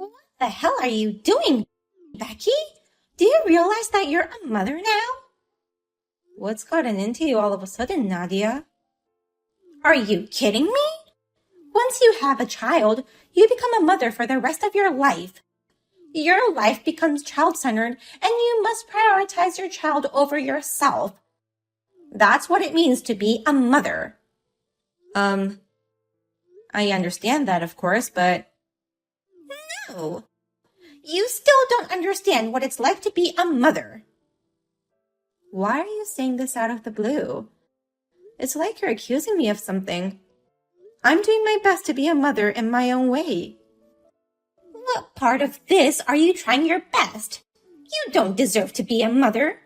What the hell are you doing, Becky? Do you realize that you're a mother now? What's gotten into you all of a sudden, Nadia? Are you kidding me? Once you have a child, you become a mother for the rest of your life. Your life becomes child-centered, and you must prioritize your child over yourself. That's what it means to be a mother. I understand that, of course, but... No! You still don't understand what it's like to be a mother. Why are you saying this out of the blue? It's like you're accusing me of something. I'm doing my best to be a mother in my own way. What part of this are you trying your best? You don't deserve to be a mother.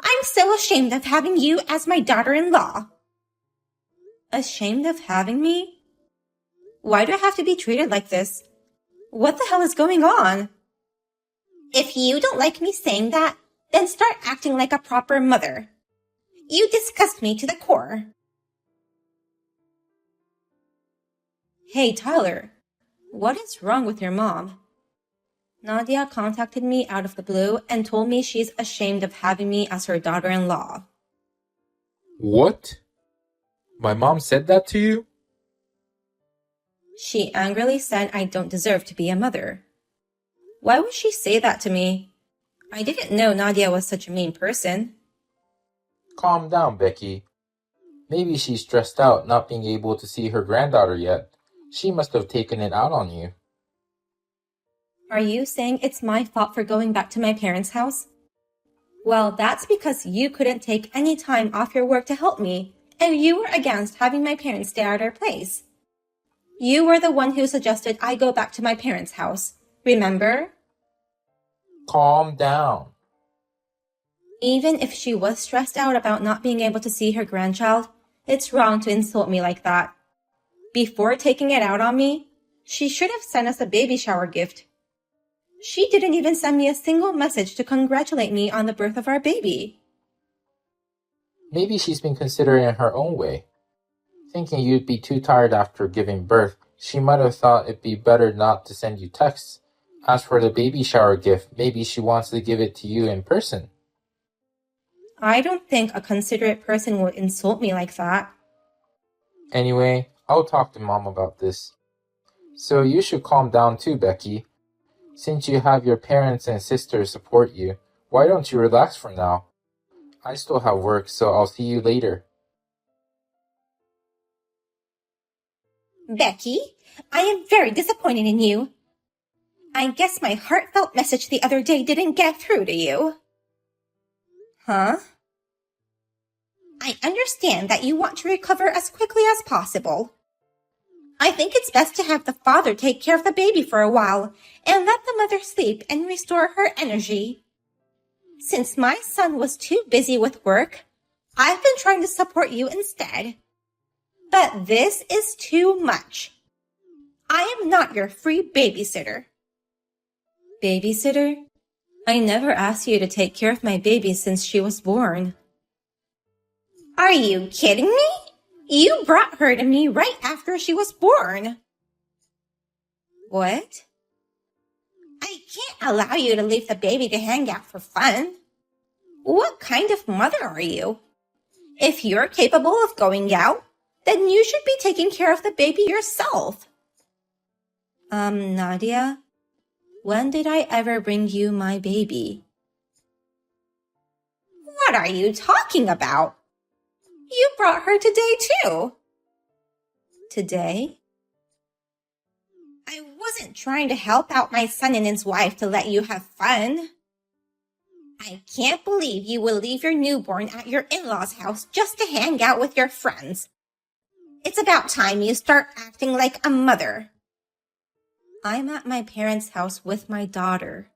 I'm so ashamed of having you as my daughter-in-law. Ashamed of having me? Why do I have to be treated like this? What the hell is going on? If you don't like me saying that, then start acting like a proper mother. You disgust me to the core. Hey, Tyler, what is wrong with your mom? Nadia contacted me out of the blue and told me she's ashamed of having me as her daughter-in-law. What? My mom said that to you? She angrily said I don't deserve to be a mother. Why would she say that to me? I didn't know Nadia was such a mean person. Calm down, Becky. Maybe she's stressed out not being able to see her granddaughter yet. She must have taken it out on you. Are you saying it's my fault for going back to my parents' house? Well, that's because you couldn't take any time off your work to help me, and you were against having my parents stay at our place. You were the one who suggested I go back to my parents' house. Remember? Calm down. Even if she was stressed out about not being able to see her grandchild, it's wrong to insult me like that. Before taking it out on me, she should have sent us a baby shower gift. She didn't even send me a single message to congratulate me on the birth of our baby. Maybe she's been considering it her own way. Thinking you'd be too tired after giving birth, she might have thought it'd be better not to send you texts. As for the baby shower gift, maybe she wants to give it to you in person. I don't think a considerate person would insult me like that. Anyway, I'll talk to Mom about this. So you should calm down too, Becky. Since you have your parents and sisters support you, why don't you relax for now? I still have work, so I'll see you later. Becky, I am very disappointed in you. I guess my heartfelt message the other day didn't get through to you. Huh? I understand that you want to recover as quickly as possible. I think it's best to have the father take care of the baby for a while and let the mother sleep and restore her energy. Since my son was too busy with work, I've been trying to support you instead. But this is too much. I am not your free babysitter. Babysitter? I never asked you to take care of my baby since she was born. Are you kidding me? You brought her to me right after she was born. What? I can't allow you to leave the baby to hang out for fun. What kind of mother are you? If you're capable of going out, then you should be taking care of the baby yourself. Nadia, when did I ever bring you my baby? What are you talking about? You brought her today too. Today? I wasn't trying to help out my son and his wife to let you have fun. I can't believe you will leave your newborn at your in-laws' house just to hang out with your friends. It's about time you start acting like a mother. I'm at my parents' house with my daughter.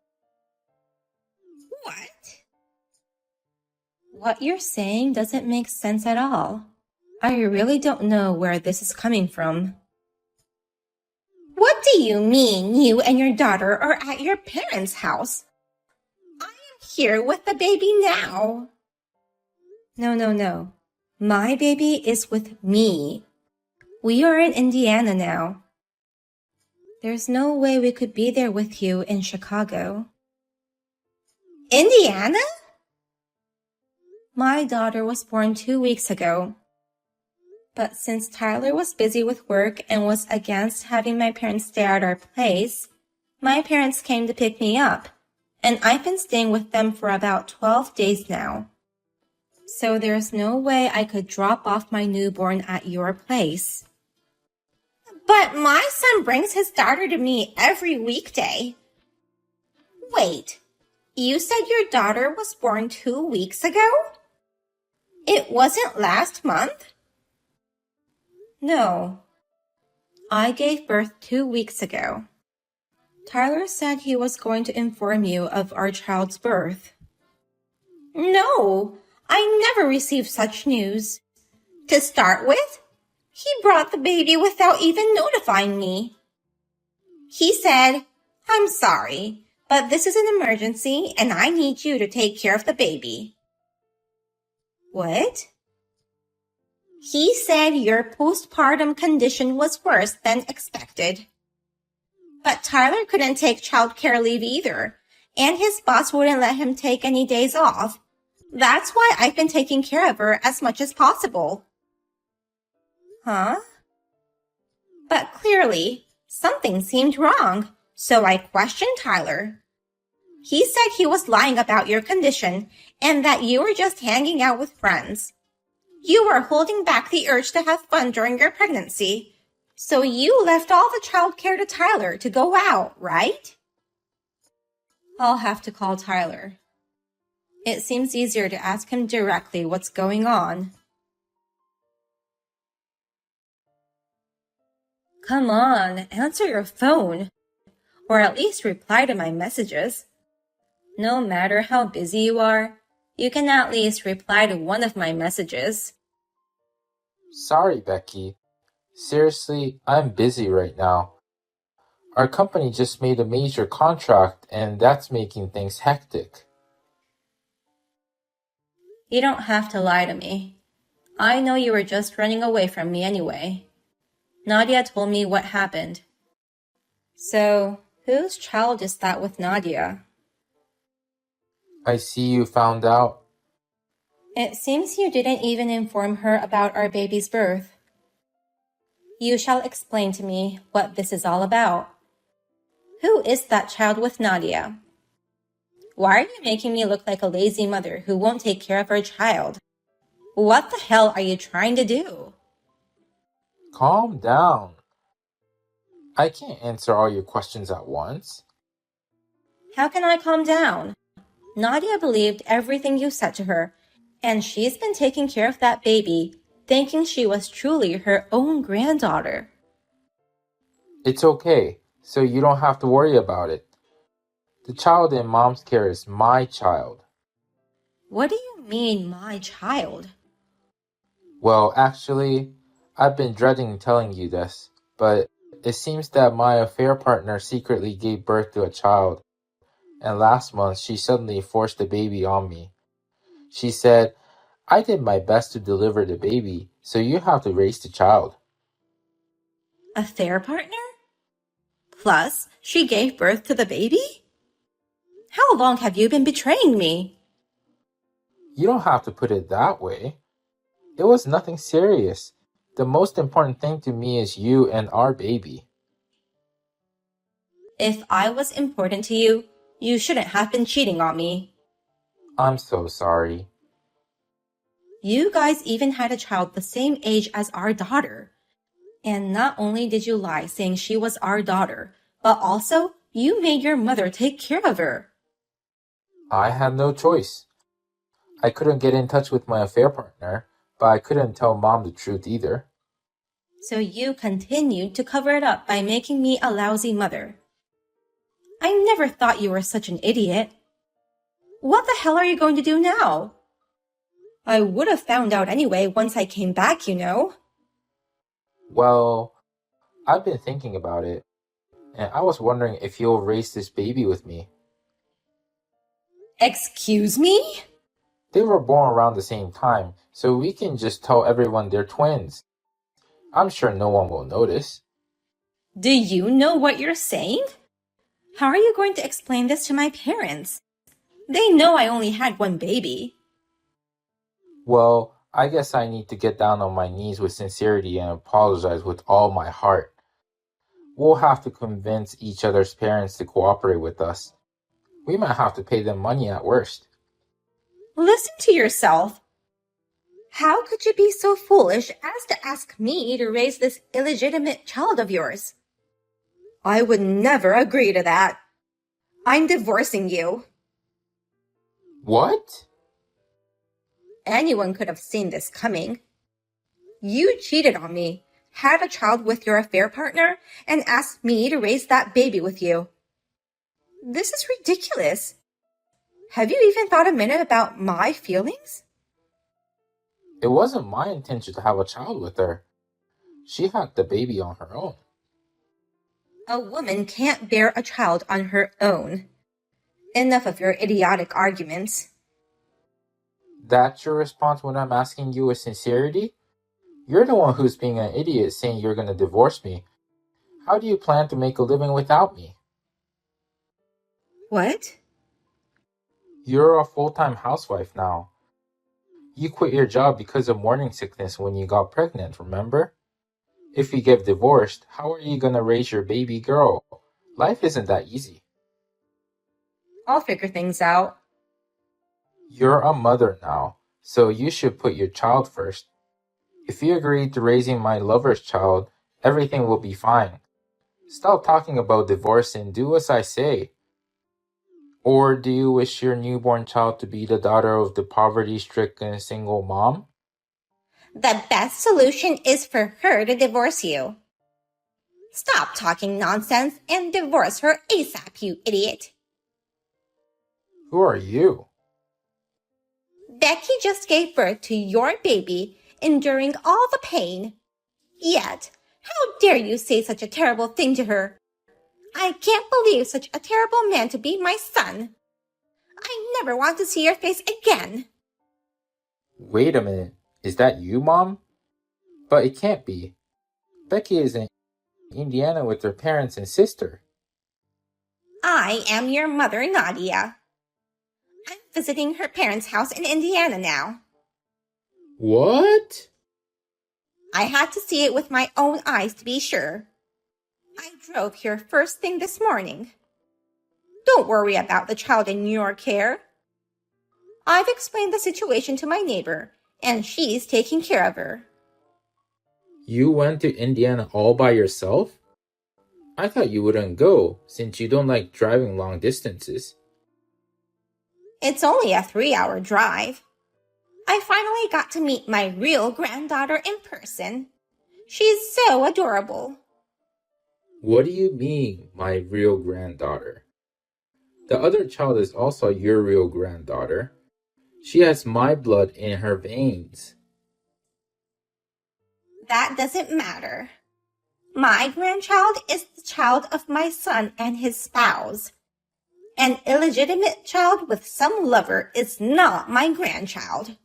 What? What you're saying doesn't make sense at all. I really don't know where this is coming from. What do you mean you and your daughter are at your parents' house? I am here with the baby now. No. My baby is with me. We are in Indiana now. There's no way we could be there with you in Chicago. Indiana? My daughter was born 2 weeks ago. But since Tyler was busy with work and was against having my parents stay at our place, my parents came to pick me up, and I've been staying with them for about 12 days now. So there's no way I could drop off my newborn at your place. But my son brings his daughter to me every weekday. Wait, you said your daughter was born 2 weeks ago? It wasn't last month? No. I gave birth 2 weeks ago. Tyler said he was going to inform you of our child's birth. No, I never received such news. To start with, he brought the baby without even notifying me. He said, "I'm sorry, but this is an emergency and I need you to take care of the baby." What? He said your postpartum condition was worse than expected. But Tyler couldn't take childcare leave either, and his boss wouldn't let him take any days off. That's why I've been taking care of her as much as possible. Huh? But clearly, something seemed wrong, so I questioned Tyler. He said he was lying about your condition and that you were just hanging out with friends. You were holding back the urge to have fun during your pregnancy, so you left all the childcare to Tyler to go out, right? I'll have to call Tyler. It seems easier to ask him directly what's going on. Come on, answer your phone, or at least reply to my messages. No matter how busy you are, you can at least reply to one of my messages. Sorry, Becky. Seriously, I'm busy right now. Our company just made a major contract and that's making things hectic. You don't have to lie to me. I know you were just running away from me anyway. Nadia told me what happened. So, whose child is that with Nadia? I see you found out. It seems you didn't even inform her about our baby's birth. You shall explain to me what this is all about. Who is that child with Nadia? Why are you making me look like a lazy mother who won't take care of her child? What the hell are you trying to do? Calm down. I can't answer all your questions at once. How can I calm down? Nadia believed everything you said to her, and she's been taking care of that baby, thinking she was truly her own granddaughter. It's okay, so you don't have to worry about it. The child in mom's care is my child. What do you mean, my child? Well, actually, I've been dreading telling you this, but it seems that my affair partner secretly gave birth to a child, and last month she suddenly forced the baby on me. She said, "I did my best to deliver the baby, so you have to raise the child." Affair partner? Plus, she gave birth to the baby? How long have you been betraying me? You don't have to put it that way. It was nothing serious. The most important thing to me is you and our baby. If I was important to you, you shouldn't have been cheating on me. I'm so sorry. You guys even had a child the same age as our daughter. And not only did you lie saying she was our daughter, but also you made your mother take care of her. I had no choice. I couldn't get in touch with my affair partner, but I couldn't tell mom the truth either. So you continued to cover it up by making me a lousy mother. I never thought you were such an idiot. What the hell are you going to do now? I would have found out anyway once I came back, you know. Well, I've been thinking about it, and I was wondering if you'll raise this baby with me. Excuse me? They were born around the same time, so we can just tell everyone they're twins. I'm sure no one will notice. Do you know what you're saying? How are you going to explain this to my parents? They know I only had one baby. Well, I guess I need to get down on my knees with sincerity and apologize with all my heart. We'll have to convince each other's parents to cooperate with us. We might have to pay them money at worst. Listen to yourself. How could you be so foolish as to ask me to raise this illegitimate child of yours? I would never agree to that. I'm divorcing you. What? Anyone could have seen this coming. You cheated on me, had a child with your affair partner, and asked me to raise that baby with you. This is ridiculous. Have you even thought a minute about my feelings? It wasn't my intention to have a child with her. She had the baby on her own. A woman can't bear a child on her own. Enough of your idiotic arguments. That's your response when I'm asking you with sincerity? You're the one who's being an idiot saying you're going to divorce me. How do you plan to make a living without me? What? You're a full-time housewife now. You quit your job because of morning sickness when you got pregnant, remember? If you get divorced, how are you going to raise your baby girl? Life isn't that easy. I'll figure things out. You're a mother now, so you should put your child first. If you agree to raising my lover's child, everything will be fine. Stop talking about divorce and do as I say. Or do you wish your newborn child to be the daughter of the poverty-stricken single mom? The best solution is for her to divorce you. Stop talking nonsense and divorce her ASAP, you idiot. Who are you? Becky just gave birth to your baby, enduring all the pain. Yet, how dare you say such a terrible thing to her? I can't believe such a terrible man to be my son. I never want to see your face again. Wait a minute. Is that you, Mom? But it can't be. Becky is in Indiana with her parents and sister. I am your mother, Nadia. I'm visiting her parents' house in Indiana now. What? I had to see it with my own eyes to be sure. I drove here first thing this morning. Don't worry about the child in your care. I've explained the situation to my neighbor, and she's taking care of her. You went to Indiana all by yourself? I thought you wouldn't go, since you don't like driving long distances. It's only a 3-hour drive. I finally got to meet my real granddaughter in person. She's so adorable. What do you mean, my real granddaughter? The other child is also your real granddaughter. She has my blood in her veins. That doesn't matter. My grandchild is the child of my son and his spouse. An illegitimate child with some lover is not my grandchild.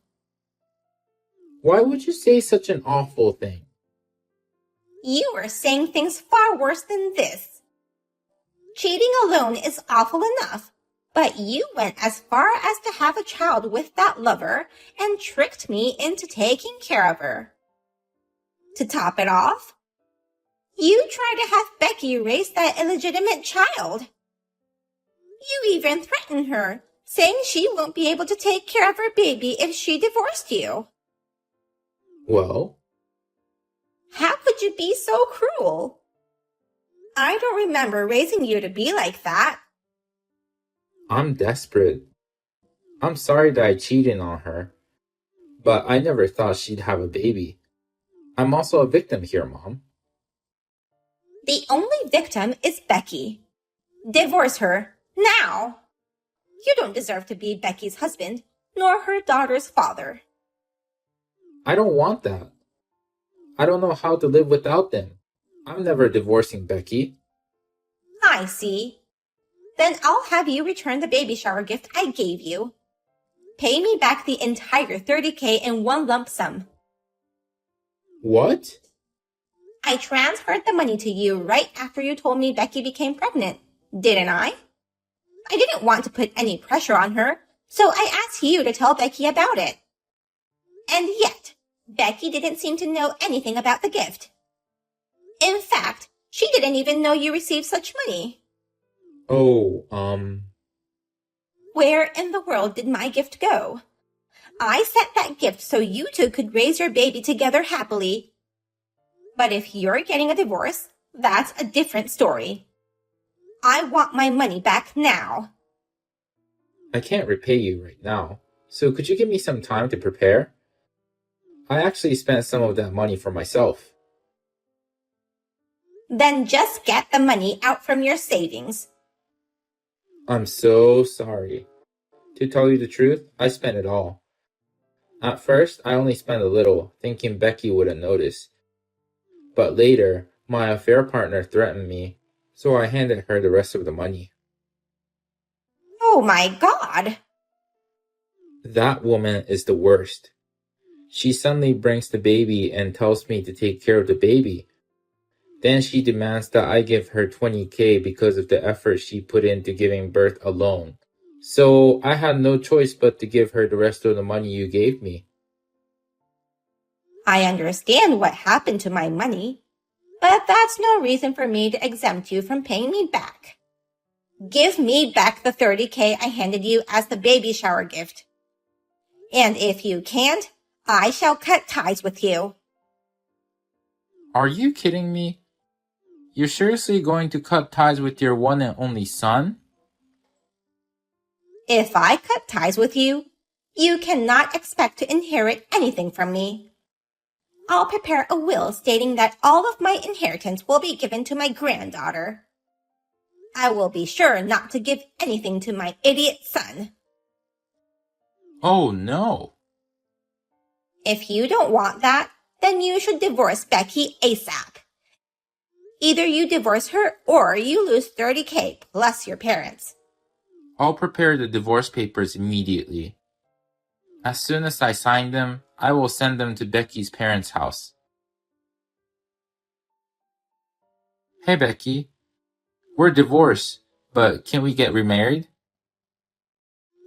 Why would you say such an awful thing? You are saying things far worse than this. Cheating alone is awful enough, but you went as far as to have a child with that lover and tricked me into taking care of her. To top it off, you tried to have Becky raise that illegitimate child. You even threatened her, saying she won't be able to take care of her baby if she divorced you. Well? How could you be so cruel? I don't remember raising you to be like that. I'm desperate. I'm sorry that I cheated on her, but I never thought she'd have a baby. I'm also a victim here, Mom. The only victim is Becky. Divorce her, now. You don't deserve to be Becky's husband, nor her daughter's father. I don't want that. I don't know how to live without them. I'm never divorcing Becky. I see. Then I'll have you return the baby shower gift I gave you. Pay me back the entire $30,000 in one lump sum. What? I transferred the money to you right after you told me Becky became pregnant, didn't I? I didn't want to put any pressure on her, so I asked you to tell Becky about it. And yet, Becky didn't seem to know anything about the gift. In fact, she didn't even know you received such money. Oh, Where in the world did my gift go? I sent that gift so you two could raise your baby together happily. But if you're getting a divorce, that's a different story. I want my money back now. I can't repay you right now, so could you give me some time to prepare? I actually spent some of that money for myself. Then just get the money out from your savings. I'm so sorry. To tell you the truth, I spent it all. At first, I only spent a little, thinking Becky wouldn't notice. But later, my affair partner threatened me, so I handed her the rest of the money. Oh my God! That woman is the worst. She suddenly brings the baby and tells me to take care of the baby. Then she demands that I give her $20,000 because of the effort she put into giving birth alone. So I had no choice but to give her the rest of the money you gave me. I understand what happened to my money, but that's no reason for me to exempt you from paying me back. Give me back the $30,000 I handed you as the baby shower gift. And if you can't, I shall cut ties with you. Are you kidding me? You're seriously going to cut ties with your one and only son? If I cut ties with you, you cannot expect to inherit anything from me. I'll prepare a will stating that all of my inheritance will be given to my granddaughter. I will be sure not to give anything to my idiot son. Oh no. If you don't want that, then you should divorce Becky ASAP. Either you divorce her or you lose $30,000 plus your parents. I'll prepare the divorce papers immediately. As soon as I sign them, I will send them to Becky's parents' house. Hey Becky, we're divorced, but can we get remarried?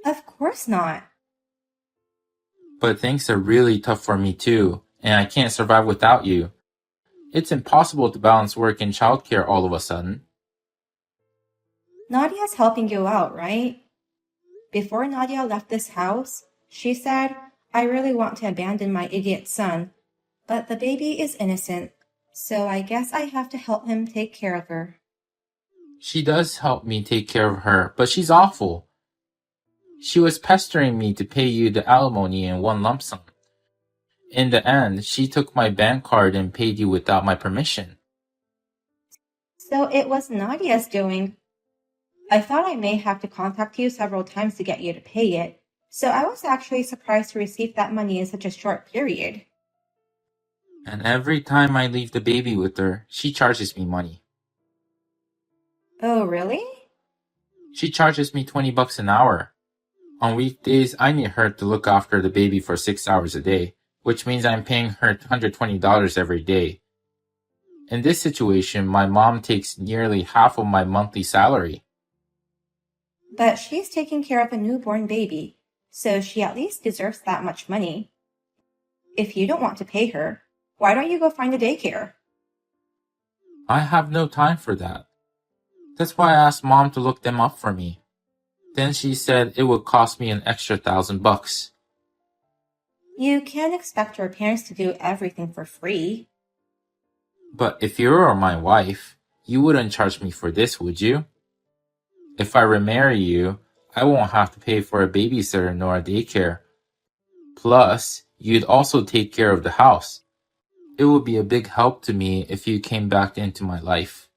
Of course not. But things are really tough for me too, and I can't survive without you. It's impossible to balance work and childcare all of a sudden. Nadia's helping you out, right? Before Nadia left this house, she said, I really want to abandon my idiot son, but the baby is innocent, so I guess I have to help him take care of her. She does help me take care of her, but she's awful. She was pestering me to pay you the alimony in one lump sum. In the end, she took my bank card and paid you without my permission. So it was Nadia's doing. I thought I may have to contact you several times to get you to pay it, so I was actually surprised to receive that money in such a short period. And every time I leave the baby with her, she charges me money. Oh, really? She charges me $20 an hour. On weekdays, I need her to look after the baby for 6 hours a day, which means I'm paying her $120 every day. In this situation, my mom takes nearly half of my monthly salary. But she's taking care of a newborn baby, so she at least deserves that much money. If you don't want to pay her, why don't you go find a daycare? I have no time for that. That's why I asked Mom to look them up for me. Then she said it would cost me an extra $1,000. You can't expect your parents to do everything for free. But if you were my wife, you wouldn't charge me for this, would you? If I remarry you, I won't have to pay for a babysitter nor a daycare. Plus, you'd also take care of the house. It would be a big help to me if you came back into my life.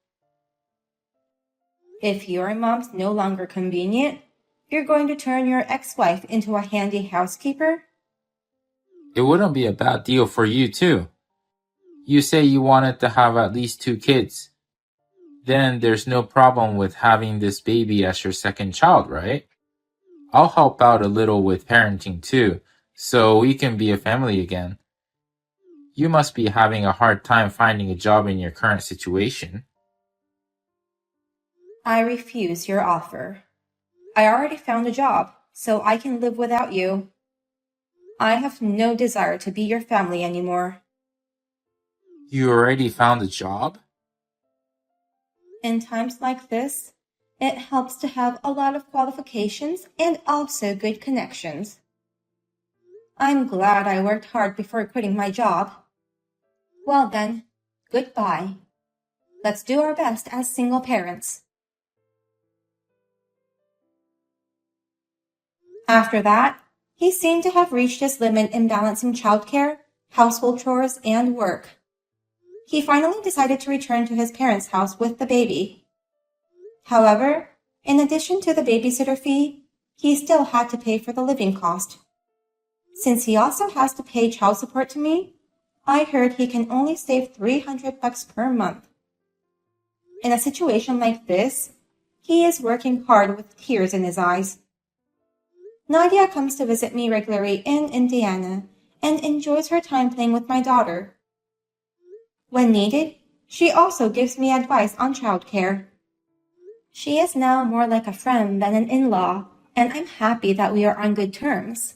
If your mom's no longer convenient, you're going to turn your ex-wife into a handy housekeeper? It wouldn't be a bad deal for you, too. You say you wanted to have at least 2 kids. Then there's no problem with having this baby as your second child, right? I'll help out a little with parenting, too, so we can be a family again. You must be having a hard time finding a job in your current situation. I refuse your offer. I already found a job, so I can live without you. I have no desire to be your family anymore. You already found a job? In times like this, it helps to have a lot of qualifications and also good connections. I'm glad I worked hard before quitting my job. Well then, goodbye. Let's do our best as single parents. After that, he seemed to have reached his limit in balancing childcare, household chores, and work. He finally decided to return to his parents' house with the baby. However, in addition to the babysitter fee, he still had to pay for the living cost. Since he also has to pay child support to me, I heard he can only save $300 per month. In a situation like this, he is working hard with tears in his eyes. Nadia comes to visit me regularly in Indiana and enjoys her time playing with my daughter. When needed, she also gives me advice on childcare. She is now more like a friend than an in-law, and I'm happy that we are on good terms.